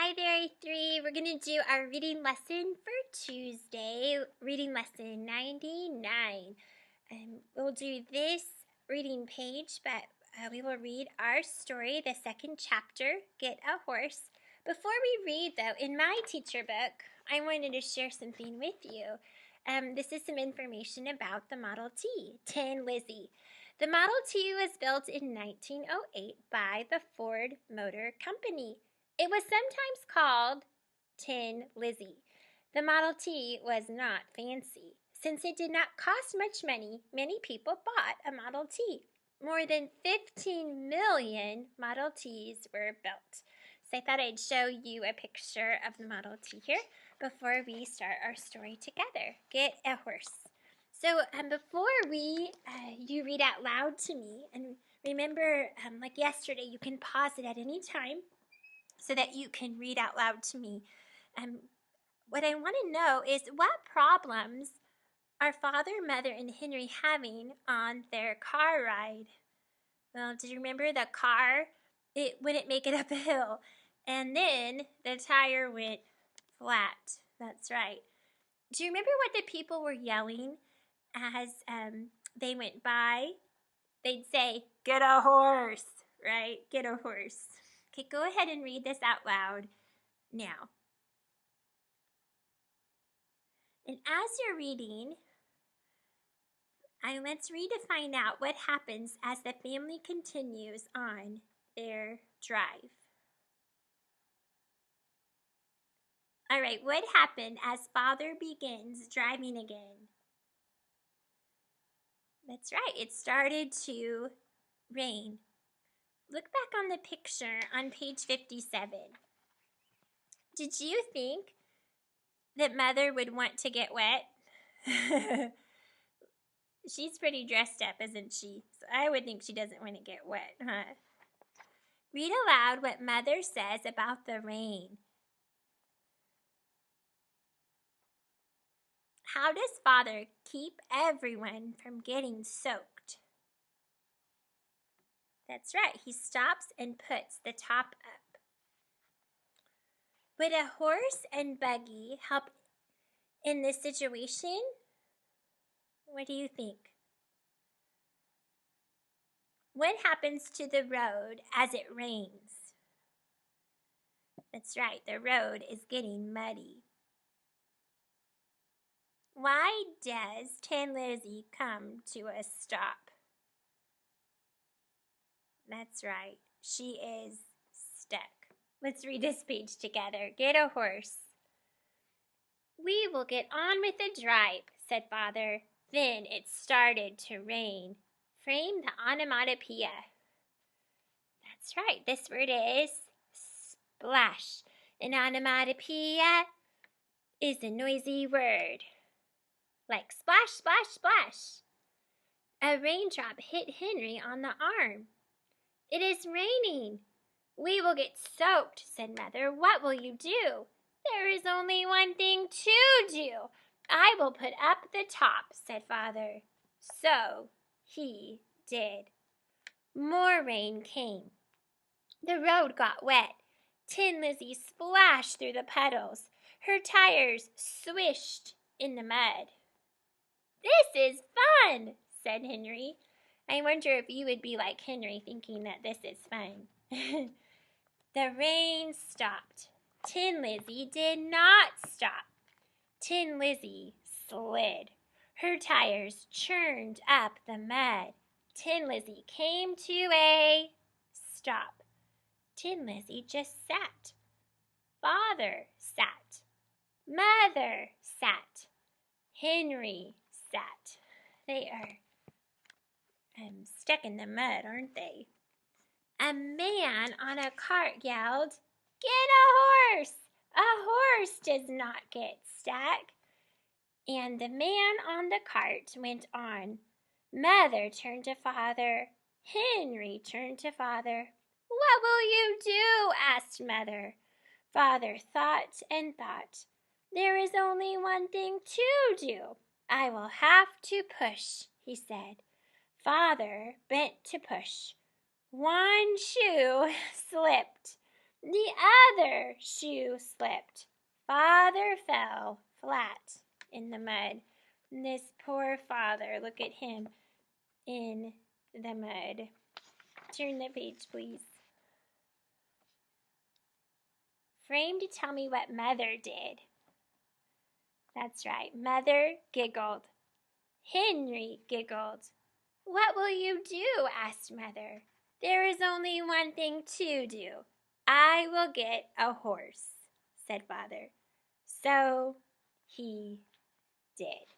Hi there, A3. We're going to do our reading lesson for Tuesday, reading lesson 99. We'll do this reading page, but we will read our story, the second chapter, Get a Horse. Before we read, though, in my teacher book, I wanted to share something with you. This is some information about the Model T, Tin Lizzie. The Model T was built in 1908 by the Ford Motor Company. It was sometimes called Tin Lizzie. The Model T was not fancy. Since it did not cost much money, many people bought a Model T. More than 15 million Model Ts were built. So I thought I'd show you a picture of the Model T here before we start our story together. Get a horse. So before you read out loud to me, and remember, like yesterday, you can pause it at any time so that you can read out loud to me. What I want to know is what problems are Father, Mother, and Henry having on their car ride? Well, do you remember the car? It wouldn't make it up a hill. And then the tire went flat. That's right. Do you remember what the people were yelling as they went by? They'd say, "Get a horse," right? Get a horse. Okay, go ahead and read this out loud now. And as you're reading, let's read to find out what happens as the family continues on their drive. All right, what happened as Father begins driving again? That's right, it started to rain. Look back on the picture on page 57. Did you think that Mother would want to get wet? She's pretty dressed up, isn't she? So I would think she doesn't want to get wet, huh? Read aloud what Mother says about the rain. How does Father keep everyone from getting soaked? That's right, he stops and puts the top up. Would a horse and buggy help in this situation? What do you think? What happens to the road as it rains? That's right, the road is getting muddy. Why does Tin Lizzie come to a stop? That's right, she is stuck. Let's read this page together. Get a horse. We will get on with the drive, said Father. Then it started to rain. Frame the onomatopoeia. That's right, this word is splash. An onomatopoeia is a noisy word, like splash, splash, splash. A raindrop hit Henry on the arm. It is raining. We will get soaked, said Mother. What will you do? There is only one thing to do. I will put up the top, said Father. So he did. More rain came. The road got wet. Tin Lizzie splashed through the puddles. Her tires swished in the mud. This is fun, said Henry. I wonder if you would be like Henry, thinking that this is fun. The rain stopped. Tin Lizzie did not stop. Tin Lizzie slid. Her tires churned up the mud. Tin Lizzie came to a stop. Tin Lizzie just sat. Father sat. Mother sat. Henry sat. They are stuck in the mud, aren't they? A man on a cart yelled, "Get a horse! A horse does not get stuck." And the man on the cart went on. Mother turned to Father. Henry turned to Father. "What will you do?" asked Mother. Father thought and thought. "There is only one thing to do. I will have to push," he said. Father bent to push. One shoe slipped. The other shoe slipped. Father fell flat in the mud. This poor father, look at him in the mud. Turn the page, please. Frame to tell me what Mother did. That's right, Mother giggled. Henry giggled. What will you do? Asked Mother. There is only one thing to do. I will get a horse, said Father. So he did.